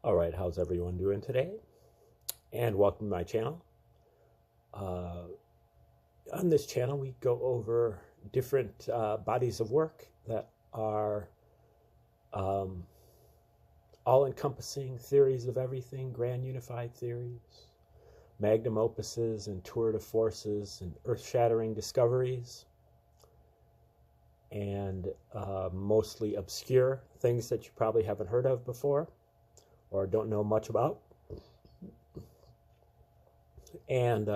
All right, how's everyone doing today? And welcome to my channel. On this channel, we go over different bodies of work that are all-encompassing theories of everything, grand unified theories, magnum opuses, and tour de forces, and earth-shattering discoveries, and mostly obscure things that you probably haven't heard of before or don't know much about. And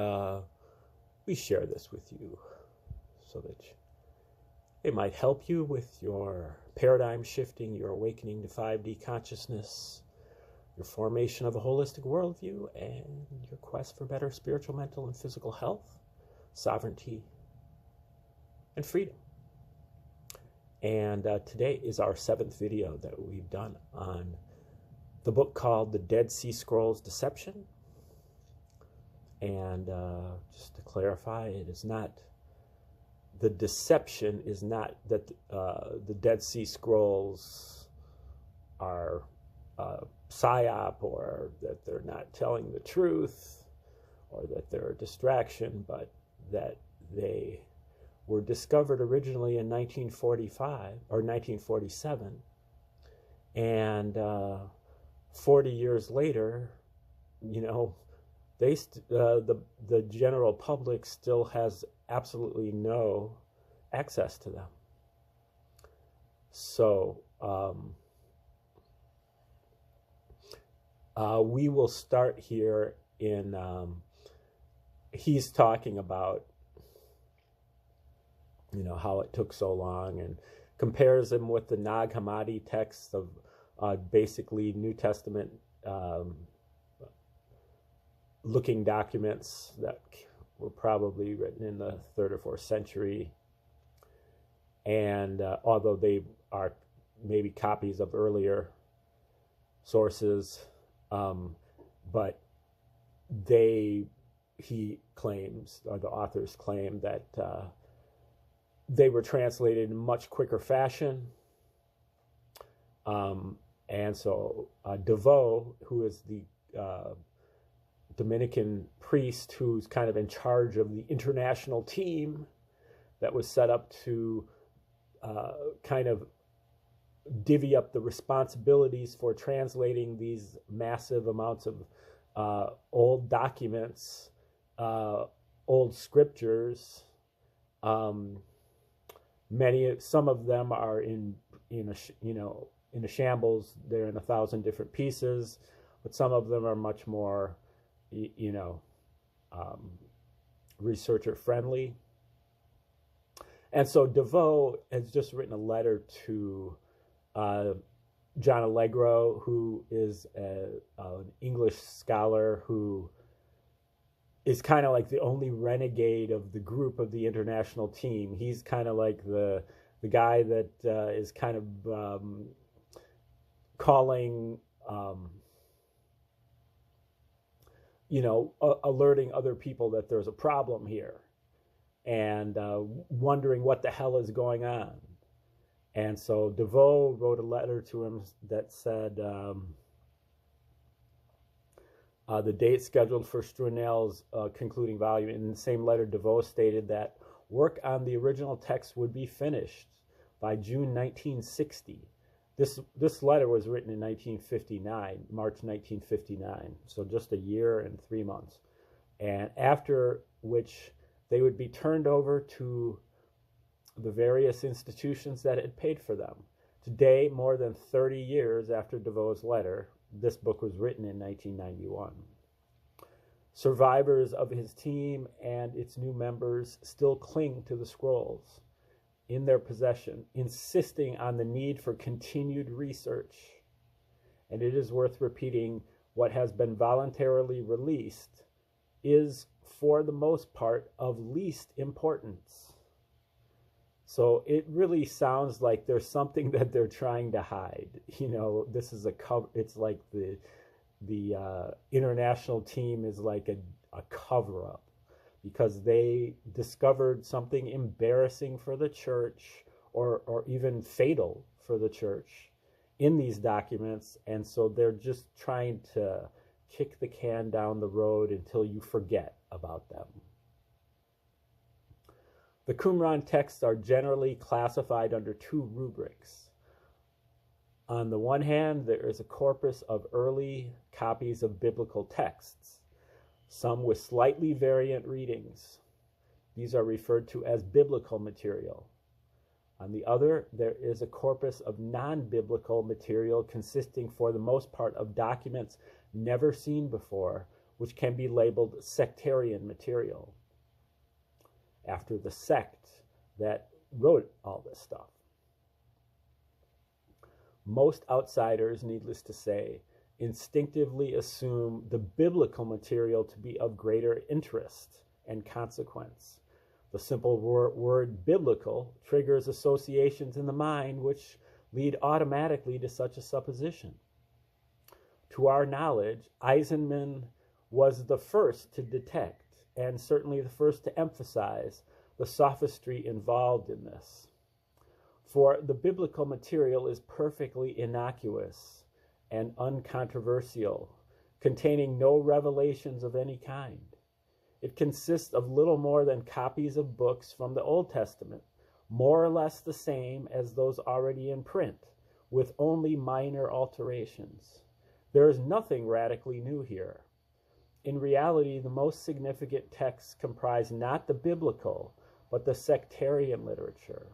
we share this with you so that it might help you with your paradigm shifting, your awakening to 5D consciousness, your formation of a holistic worldview, and your quest for better spiritual, mental, and physical health, sovereignty, and freedom. And today is our 7th video that we've done on the book called The Dead Sea Scrolls Deception. And just to clarify, it is not, the deception is not that the Dead Sea Scrolls are psyop, or that they're not telling the truth, or that they're a distraction, but that they were discovered originally in 1945 or 1947, and 40 years later, you know, the general public still has absolutely no access to them. So we will start here in, he's talking about, you know, how it took so long, and compares them with the Nag Hammadi texts of basically New Testament looking documents that were probably written in the 3rd or 4th century. And although they are maybe copies of earlier sources, but he claims, or the authors claim, that they were translated in much quicker fashion. And so DeVoe, who is the Dominican priest who's kind of in charge of the international team that was set up to kind of divvy up the responsibilities for translating these massive amounts of old documents, old scriptures. Some of them are in a shambles. They're in 1,000 different pieces, but some of them are much more, researcher friendly. And so DeVoe has just written a letter to John Allegro, who is an English scholar who is kind of like the only renegade of the group of the international team. He's kind of like the guy that is kind of calling, alerting other people that there's a problem here, and wondering what the hell is going on. And so DeVoe wrote a letter to him that said, the date scheduled for Strunel's concluding volume. In the same letter, DeVoe stated that work on the original text would be finished by June 1960. This letter was written in 1959, March 1959, so just a year and 3 months. And after which they would be turned over to the various institutions that had paid for them. Today, more than 30 years after DeVoe's letter, this book was written in 1991. Survivors of his team and its new members still cling to the scrolls in their possession, insisting on the need for continued research. And it is worth repeating, what has been voluntarily released is, for the most part, of least importance. So it really sounds like there's something that they're trying to hide. This is a cover. It's like the international team is like a cover-up, because they discovered something embarrassing for the church, or even fatal for the church, in these documents, and so they're just trying to kick the can down the road until you forget about them. The Qumran texts are generally classified under two rubrics. On the one hand, there is a corpus of early copies of biblical texts, some with slightly variant readings. These are referred to as biblical material. On the other, there is a corpus of non-biblical material consisting for the most part of documents never seen before, which can be labeled sectarian material, after the sect that wrote all this stuff. Most outsiders, needless to say, instinctively assume the biblical material to be of greater interest and consequence. The simple word biblical triggers associations in the mind which lead automatically to such a supposition. To our knowledge, Eisenman was the first to detect, and certainly the first to emphasize, the sophistry involved in this. For the biblical material is perfectly innocuous and uncontroversial, containing no revelations of any kind. It consists of little more than copies of books from the Old Testament, more or less the same as those already in print, with only minor alterations. There is nothing radically new here. In reality, the most significant texts comprise not the biblical, but the sectarian literature.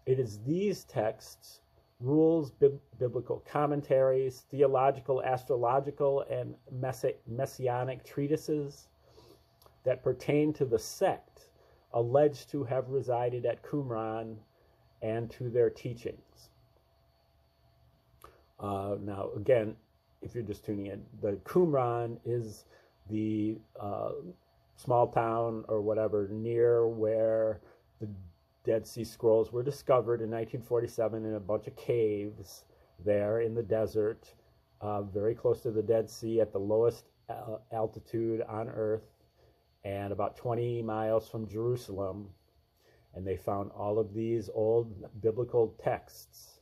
It is these texts, rules, biblical commentaries, theological, astrological, and messianic treatises that pertain to the sect alleged to have resided at Qumran and to their teachings. Now, again, if you're just tuning in, the Qumran is the small town or whatever near where the Dead Sea Scrolls were discovered in 1947 in a bunch of caves there in the desert, very close to the Dead Sea at the lowest altitude on Earth, and about 20 miles from Jerusalem. And they found all of these old biblical texts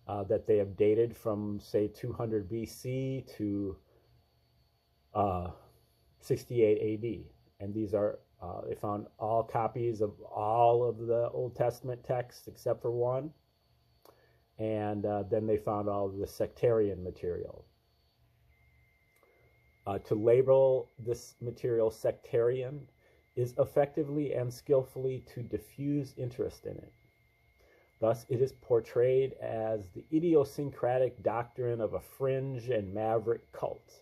that they have dated from, say, 200 BC to 68 AD. And these are, they found all copies of all of the Old Testament texts except for one. And then they found all of the sectarian material. To label this material sectarian is effectively and skillfully to diffuse interest in it. Thus, it is portrayed as the idiosyncratic doctrine of a fringe and maverick cult,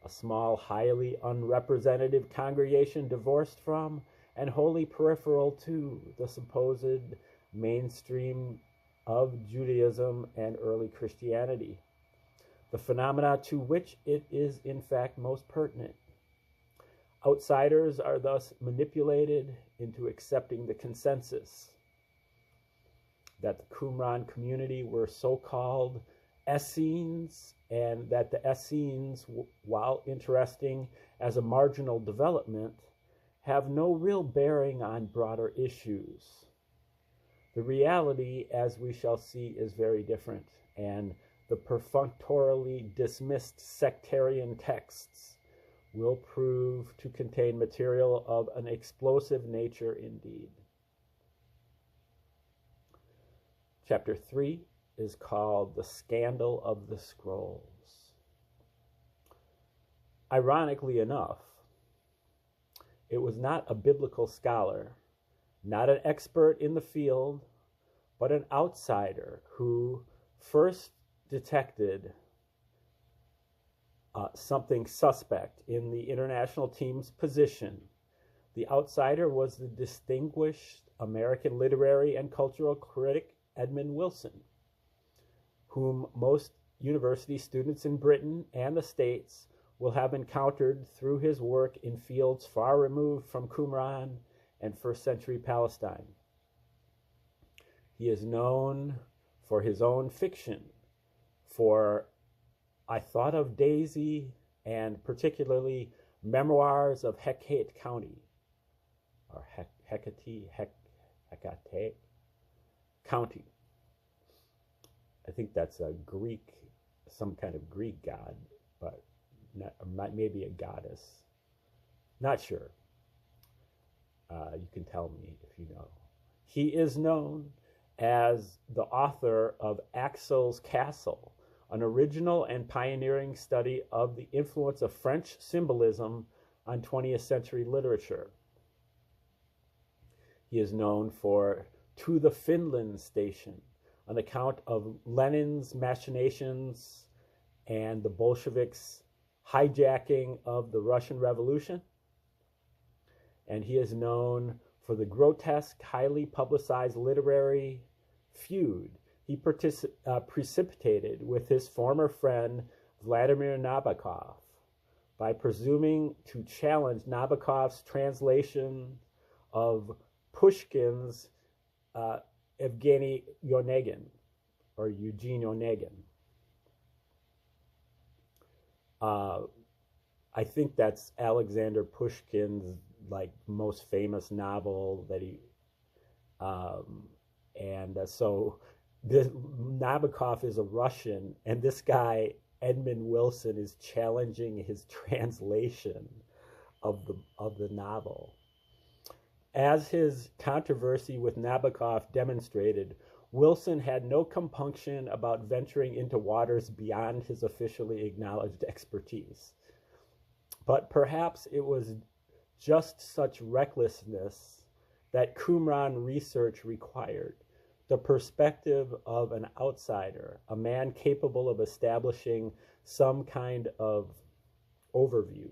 a small, highly unrepresentative congregation divorced from and wholly peripheral to the supposed mainstream of Judaism and early Christianity, the phenomena to which it is in fact most pertinent. Outsiders are thus manipulated into accepting the consensus that the Qumran community were so-called Essenes, and that the Essenes, while interesting as a marginal development, have no real bearing on broader issues. The reality, as we shall see, is very different, and the perfunctorily dismissed sectarian texts will prove to contain material of an explosive nature indeed. Chapter 3 is called The Scandal of the Scrolls. Ironically enough, it was not a biblical scholar, not an expert in the field, but an outsider who first detected something suspect in the international team's position. The outsider was the distinguished American literary and cultural critic Edmund Wilson, whom most university students in Britain and the States will have encountered through his work in fields far removed from Qumran and first century Palestine. He is known for his own fiction, for I Thought of Daisy, and particularly Memoirs of Hecate County, or Hecate County. I think that's a Greek, some kind of Greek god, but maybe a goddess. Not sure. You can tell me if you know. He is known as the author of Axel's Castle, an original and pioneering study of the influence of French symbolism on 20th century literature. He is known for To the Finland Station, an account of Lenin's machinations and the Bolsheviks' hijacking of the Russian Revolution. And he is known for the grotesque, highly publicized literary feud he precipitated with his former friend Vladimir Nabokov by presuming to challenge Nabokov's translation of Pushkin's Evgeny Onegin, or Eugene Onegin. I think that's Alexander Pushkin's most famous novel that he, so this Nabokov is a Russian, and this guy Edmund Wilson is challenging his translation of the novel. As his controversy with Nabokov demonstrated, Wilson had no compunction about venturing into waters beyond his officially acknowledged expertise. But perhaps it was just such recklessness that Qumran research required, the perspective of an outsider, a man capable of establishing some kind of overview.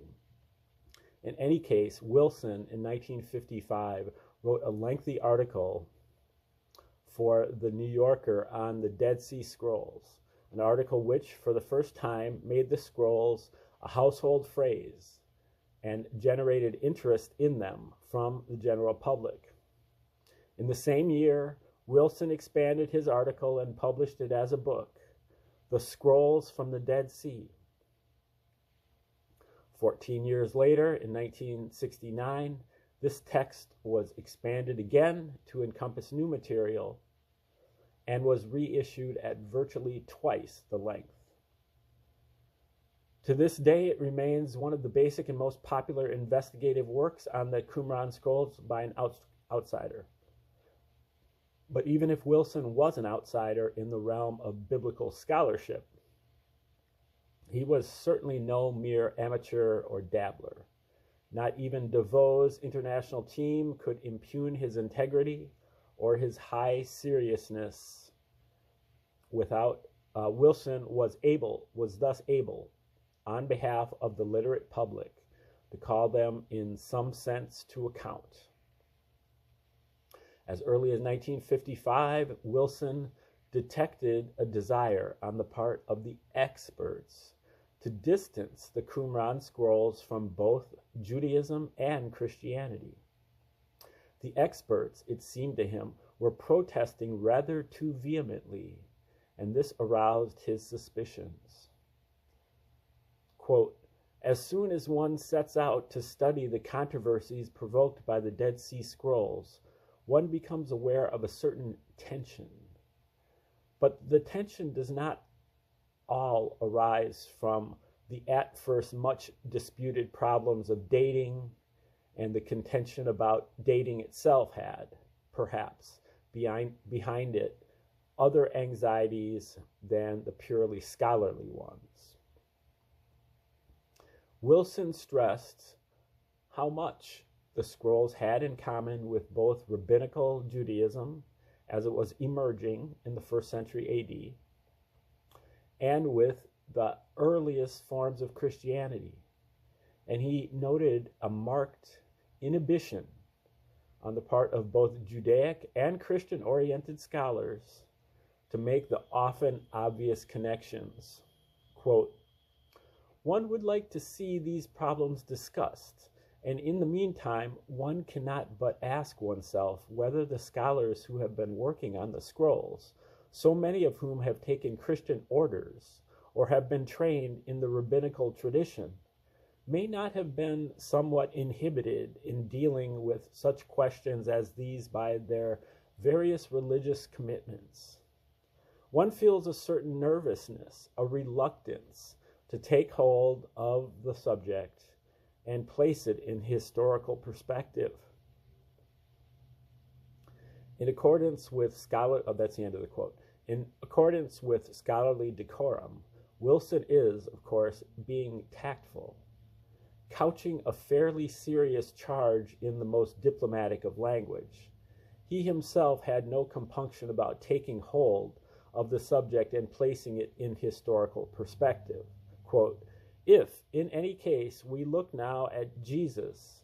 In any case, Wilson, in 1955, wrote a lengthy article for The New Yorker on the Dead Sea Scrolls, an article which, for the first time, made the scrolls a household phrase and generated interest in them from the general public. In the same year, Wilson expanded his article and published it as a book, The Scrolls from the Dead Sea. 14 years later, in 1969, this text was expanded again to encompass new material and was reissued at virtually twice the length. To this day, it remains one of the basic and most popular investigative works on the Qumran scrolls by an outsider. But even if Wilson was an outsider in the realm of biblical scholarship, he was certainly no mere amateur or dabbler. Not even DeVoe's international team could impugn his integrity or his high seriousness. Wilson was thus able, on behalf of the literate public, to call them in some sense to account. As early as 1955, Wilson detected a desire on the part of the experts to distance the Qumran scrolls from both Judaism and Christianity. The experts, it seemed to him, were protesting rather too vehemently, and this aroused his suspicions. Quote, "As soon as one sets out to study the controversies provoked by the Dead Sea Scrolls, one becomes aware of a certain tension. But the tension does not all arise from the at first much disputed problems of dating, and the contention about dating itself had, perhaps, behind it other anxieties than the purely scholarly ones." Wilson stressed how much the scrolls had in common with both rabbinical Judaism, as it was emerging in the 1st century AD, and with the earliest forms of Christianity. And he noted a marked inhibition on the part of both Judaic and Christian-oriented scholars to make the often obvious connections. Quote, "One would like to see these problems discussed, and in the meantime, one cannot but ask oneself whether the scholars who have been working on the scrolls, so many of whom have taken Christian orders or have been trained in the rabbinical tradition, may not have been somewhat inhibited in dealing with such questions as these by their various religious commitments. one feels a certain nervousness, a reluctance to take hold of the subject and place it in historical perspective. In accordance with that's the end of the quote. In accordance with scholarly decorum, Wilson is, of course, being tactful, couching a fairly serious charge in the most diplomatic of language. He himself had no compunction about taking hold of the subject and placing it in historical perspective. Quote, if, in any case, we look now at Jesus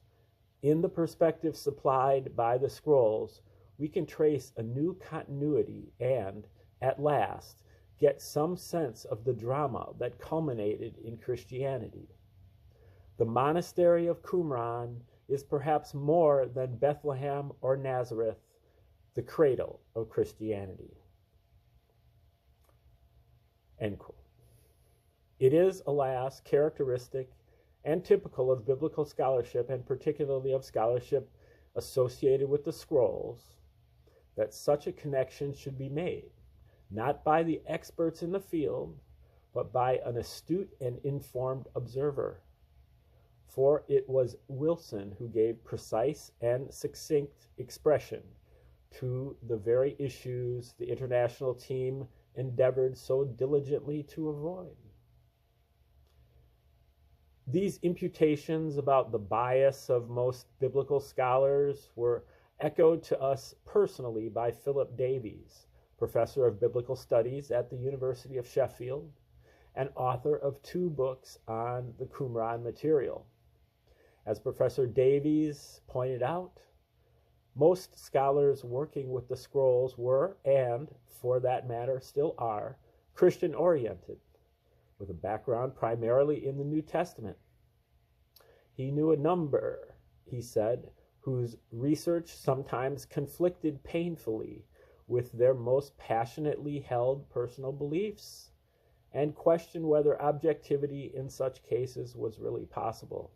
in the perspective supplied by the scrolls, we can trace a new continuity and, at last, get some sense of the drama that culminated in Christianity. The monastery of Qumran is perhaps more than Bethlehem or Nazareth, the cradle of Christianity. End quote. It is, alas, characteristic and typical of biblical scholarship, and particularly of scholarship associated with the scrolls, that such a connection should be made, not by the experts in the field, but by an astute and informed observer. For it was Wilson who gave precise and succinct expression to the very issues the international team endeavored so diligently to avoid. These imputations about the bias of most biblical scholars were echoed to us personally by Philip Davies, professor of biblical studies at the University of Sheffield and author of 2 books on the Qumran material. As Professor Davies pointed out, most scholars working with the scrolls were, and for that matter still are, Christian-oriented, with a background primarily in the New Testament. He knew a number, he said, whose research sometimes conflicted painfully with their most passionately held personal beliefs, and questioned whether objectivity in such cases was really possible.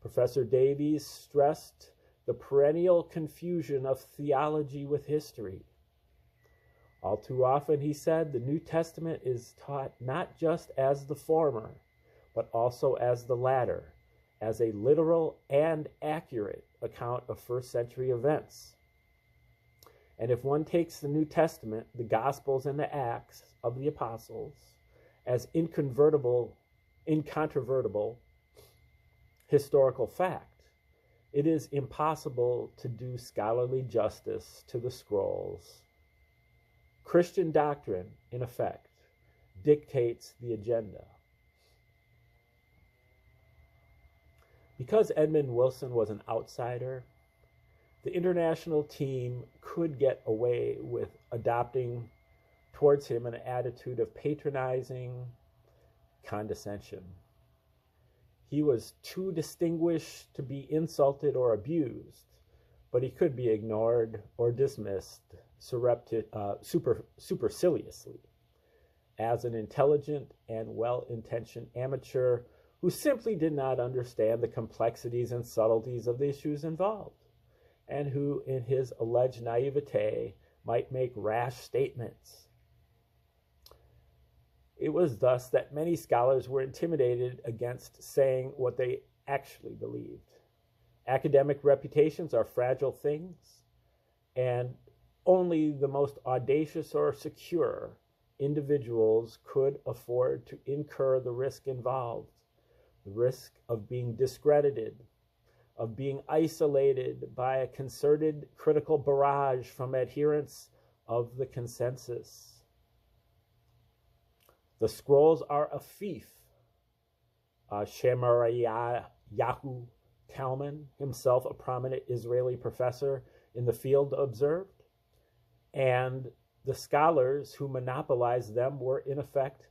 Professor Davies stressed the perennial confusion of theology with history. All too often, he said, the New Testament is taught not just as the former, but also as the latter, as a literal and accurate account of first-century events. And if one takes the New Testament, the Gospels and the Acts of the Apostles, as incontrovertible historical fact, it is impossible to do scholarly justice to the scrolls. Christian doctrine, in effect, dictates the agenda. Because Edmund Wilson was an outsider, the international team could get away with adopting towards him an attitude of patronizing condescension. He was too distinguished to be insulted or abused, but he could be ignored or dismissed superciliously as an intelligent and well-intentioned amateur who simply did not understand the complexities and subtleties of the issues involved, and who, in his alleged naivete, might make rash statements. It was thus that many scholars were intimidated against saying what they actually believed. Academic reputations are fragile things, and only the most audacious or secure individuals could afford to incur the risk involved, the risk of being discredited, of being isolated by a concerted critical barrage from adherents of the consensus. The scrolls are a fief, Shemarayahu Talman, himself a prominent Israeli professor in the field, observed, and the scholars who monopolized them were in effect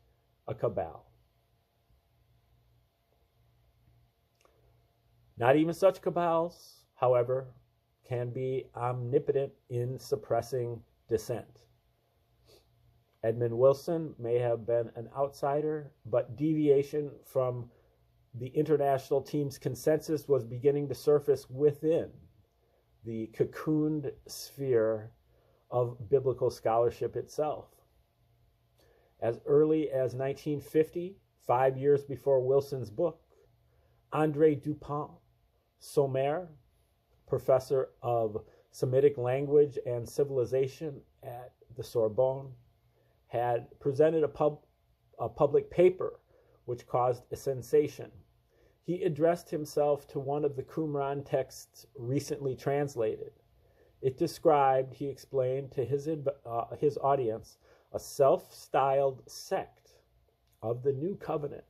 a cabal. Not even such cabals, however, can be omnipotent in suppressing dissent. Edmund Wilson may have been an outsider, but deviation from the international team's consensus was beginning to surface within the cocooned sphere of biblical scholarship itself. As early as 1950, 5 years before Wilson's book, André Dupont-Sommer, professor of Semitic language and civilization at the Sorbonne, had presented a public paper which caused a sensation. He addressed himself to one of the Qumran texts recently translated. It described, he explained to his audience, a self-styled sect of the New Covenant,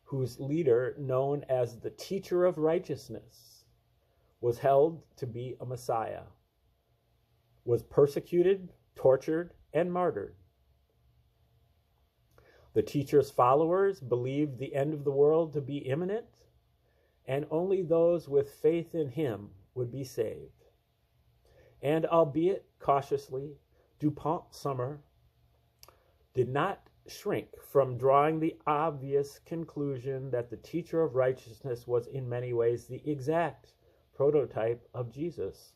whose leader, known as the Teacher of Righteousness, was held to be a Messiah, was persecuted, tortured, and martyred. The teacher's followers believed the end of the world to be imminent, and only those with faith in him would be saved. And albeit cautiously, Dupont-Sommer did not shrink from drawing the obvious conclusion that the teacher of righteousness was in many ways the exact prototype of Jesus.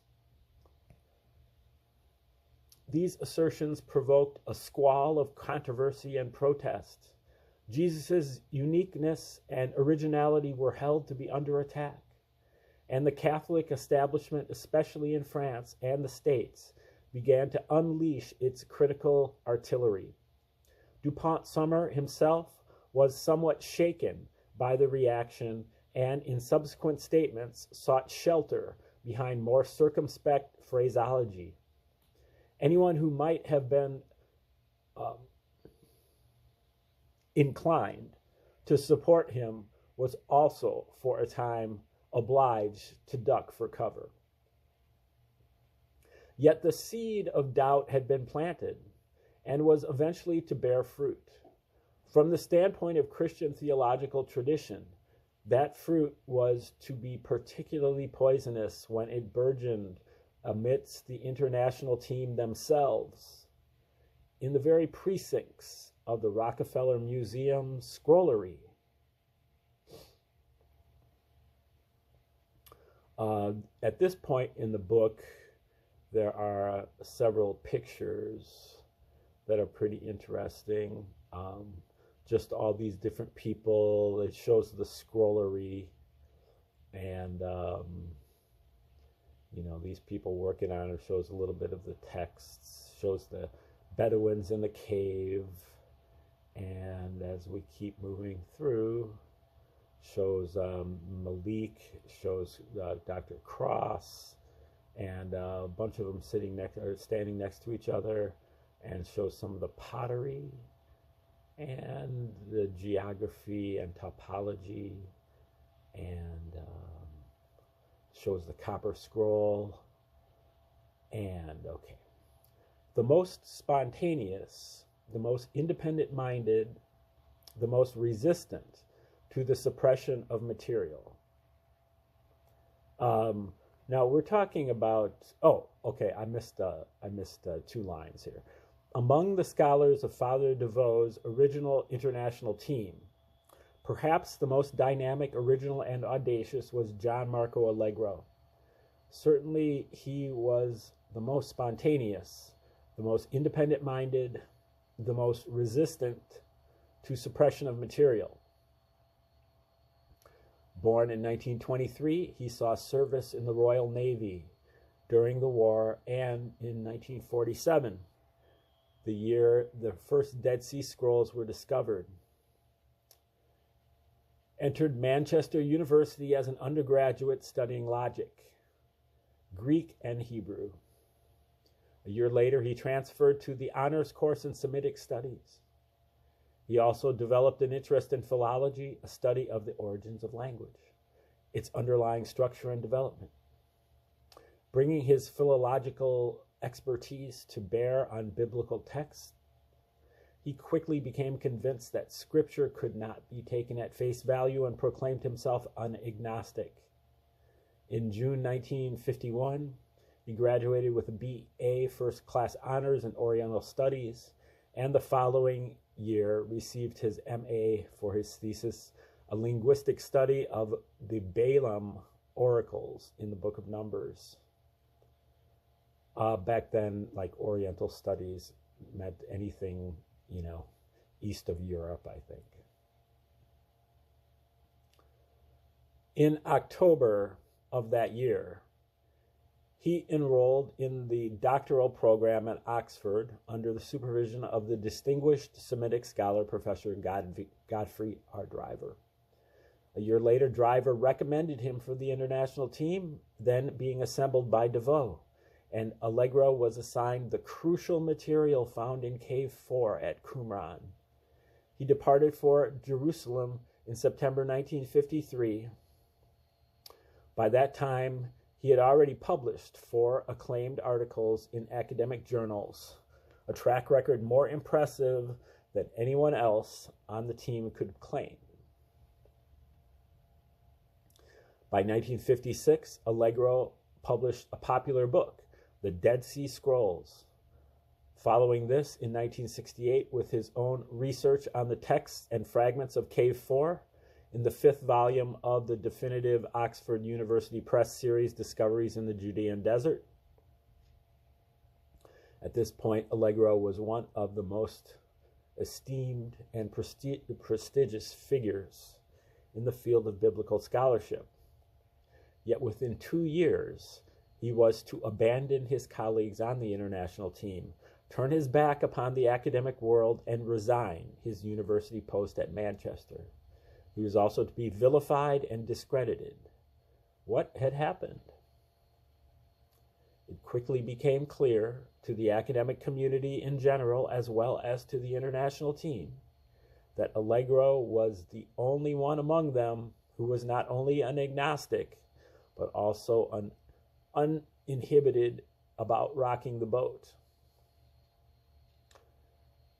These assertions provoked a squall of controversy and protest. Jesus' uniqueness and originality were held to be under attack, and the Catholic establishment, especially in France and the States, began to unleash its critical artillery. Dupont-Sommer himself was somewhat shaken by the reaction and, in subsequent statements, sought shelter behind more circumspect phraseology. Anyone who might have been inclined to support him was also, for a time, obliged to duck for cover. Yet the seed of doubt had been planted and was eventually to bear fruit. From the standpoint of Christian theological tradition, that fruit was to be particularly poisonous when it burgeoned amidst the international team themselves, in the very precincts of the Rockefeller Museum scrollery. At this point in the book, there are several pictures that are pretty interesting. Just all these different people. It shows the scrollery and these people working on it. Shows a little bit of the texts, shows the Bedouins in the cave, and as we keep moving through, shows Malik, shows Dr. Cross, and a bunch of them standing next to each other, and shows some of the pottery and the geography and topology, and shows the copper scroll. And okay, the most spontaneous, the most independent-minded, the most resistant to the suppression of material. Now we're talking about, I missed 2 lines here. Among the scholars of Father DeVoe's original international team, perhaps the most dynamic, original, and audacious was John Marco Allegro. Certainly he was the most spontaneous, the most independent-minded, the most resistant to suppression of material. Born in 1923, he saw service in the Royal Navy during the war, and in 1947, the year the first Dead Sea Scrolls were discovered. Entered Manchester University as an undergraduate studying logic, Greek, and Hebrew. A year later, he transferred to the honors course in Semitic studies. He also developed an interest in philology, a study of the origins of language, its underlying structure and development. Bringing his philological expertise to bear on biblical texts, he quickly became convinced that Scripture could not be taken at face value and proclaimed himself an agnostic. In June 1951, he graduated with a B.A. First Class Honors in Oriental Studies, and the following year received his M.A. for his thesis, a linguistic study of the Balaam oracles in the Book of Numbers. Back then, like Oriental Studies meant anything, east of Europe, I think. In October of that year, he enrolled in the doctoral program at Oxford under the supervision of the distinguished Semitic scholar, Professor Godfrey R. Driver. A year later, Driver recommended him for the international team, then being assembled by DeVoe, and Allegro was assigned the crucial material found in Cave 4 at Qumran. He departed for Jerusalem in September 1953. By that time, he had already published 4 acclaimed articles in academic journals, a track record more impressive than anyone else on the team could claim. By 1956, Allegro published a popular book, The Dead Sea Scrolls. Following this, in 1968, with his own research on the texts and fragments of Cave 4, in the 5th volume of the definitive Oxford University Press series, Discoveries in the Judean Desert. At this point, Allegro was one of the most esteemed and prestigious figures in the field of biblical scholarship. Yet within 2 years, he was to abandon his colleagues on the international team, turn his back upon the academic world, and resign his university post at Manchester. He was also to be vilified and discredited. What had happened? It quickly became clear to the academic community in general, as well as to the international team, that Allegro was the only one among them who was not only an agnostic, but also an uninhibited about rocking the boat.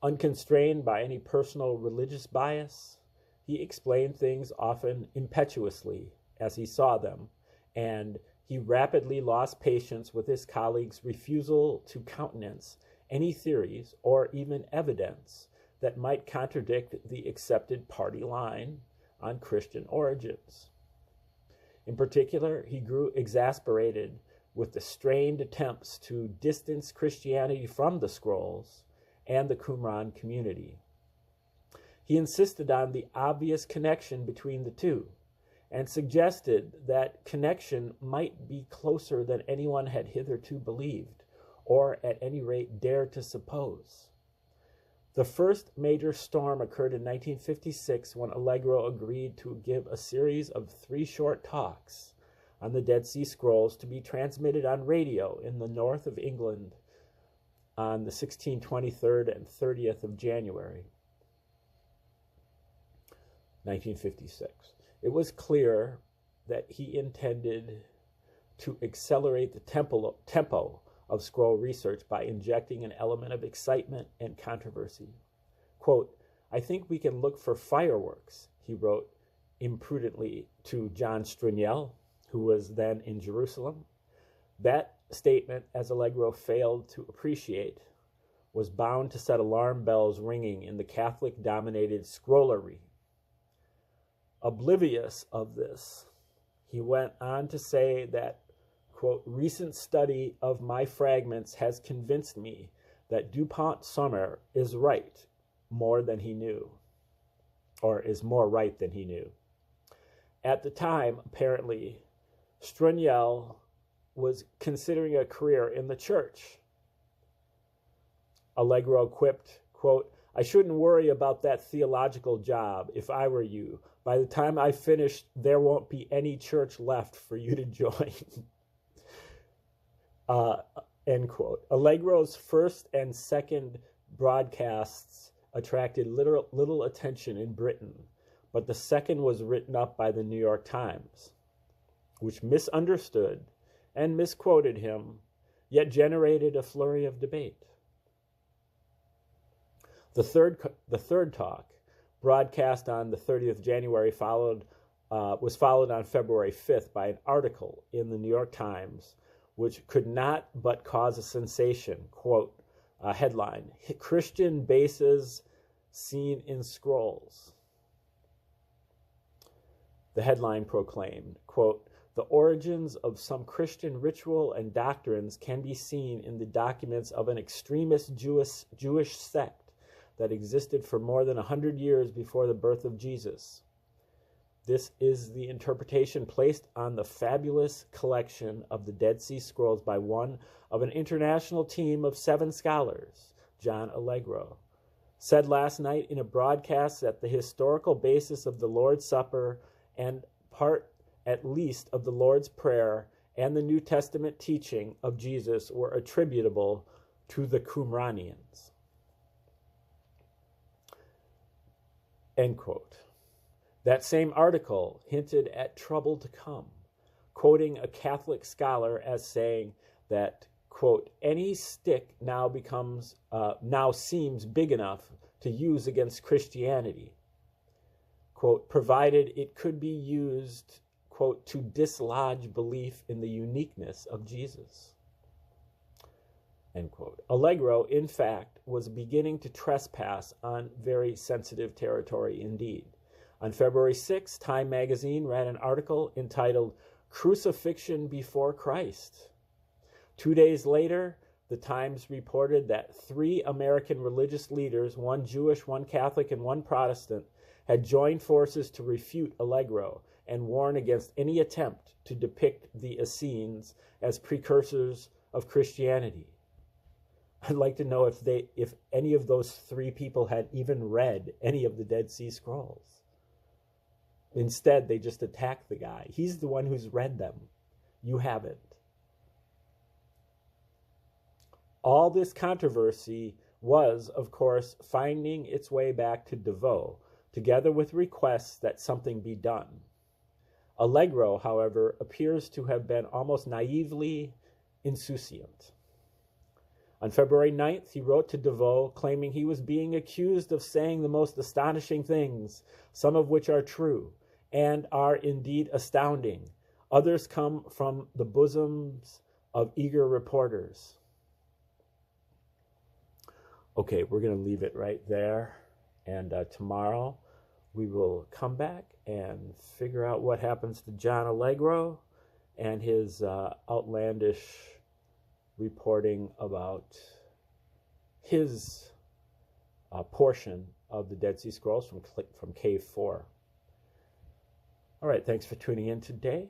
Unconstrained by any personal religious bias, he explained things often impetuously as he saw them, and he rapidly lost patience with his colleagues' refusal to countenance any theories or even evidence that might contradict the accepted party line on Christian origins. In particular, he grew exasperated with the strained attempts to distance Christianity from the scrolls and the Qumran community. He insisted on the obvious connection between the two and suggested that connection might be closer than anyone had hitherto believed, or at any rate dared to suppose. The first major storm occurred in 1956 when Allegro agreed to give a series of 3 short talks on the Dead Sea Scrolls to be transmitted on radio in the north of England on the 16th, 23rd, and 30th of January, 1956. It was clear that he intended to accelerate the tempo of scroll research by injecting an element of excitement and controversy. Quote, "I think we can look for fireworks," he wrote imprudently to John Strignell, who was then in Jerusalem. That statement, as Allegro failed to appreciate, was bound to set alarm bells ringing in the Catholic-dominated scrollery. Oblivious of this, he went on to say that, quote, "Recent study of my fragments has convinced me that Dupont-Sommer is right more than he knew, or is more right than he knew." At the time, apparently, Strignell was considering a career in the church. Allegro quipped, quote, "I shouldn't worry about that theological job if I were you. By the time I finish, there won't be any church left for you to join." End quote. Allegro's first and second broadcasts attracted little attention in Britain, but the second was written up by the New York Times, which misunderstood and misquoted him, yet generated a flurry of debate. The third talk, broadcast on the 30th of January, was followed on February 5th by an article in the New York Times, which could not but cause a sensation. Quote, a headline, "Christian Bases Seen in Scrolls." The headline proclaimed, quote, The origins of some Christian ritual and doctrines can be seen in the documents of an extremist Jewish sect that existed for more than 100 years before the birth of Jesus. This is the interpretation placed on the fabulous collection of the Dead Sea Scrolls by one of an international team of 7 scholars, John Allegro, said last night in a broadcast that the historical basis of the Lord's Supper and part at least of the Lord's Prayer and the New Testament teaching of Jesus were attributable to the Qumranians. End quote. That same article hinted at trouble to come, quoting a Catholic scholar as saying that, quote, any stick now seems big enough to use against Christianity, quote, provided it could be used, quote, to dislodge belief in the uniqueness of Jesus, end quote. Allegro, in fact, was beginning to trespass on very sensitive territory indeed. On February 6, Time magazine ran an article entitled Crucifixion Before Christ. 2 days later, the Times reported that 3 American religious leaders, one Jewish, one Catholic, and one Protestant, had joined forces to refute Allegro and warn against any attempt to depict the Essenes as precursors of Christianity. I'd like to know if any of those 3 people had even read any of the Dead Sea Scrolls. Instead, they just attacked the guy. He's the one who's read them. You haven't. All this controversy was, of course, finding its way back to DeVoe, together with requests that something be done. Allegro, however, appears to have been almost naively insouciant. On February 9th, he wrote to DeVoe claiming he was being accused of saying the most astonishing things, some of which are true, and are indeed astounding. Others come from the bosoms of eager reporters. Okay, we're going to leave it right there. And tomorrow we will come back and figure out what happens to John Allegro and his outlandish reporting about his portion of the Dead Sea Scrolls from Cave 4. All right, thanks for tuning in today.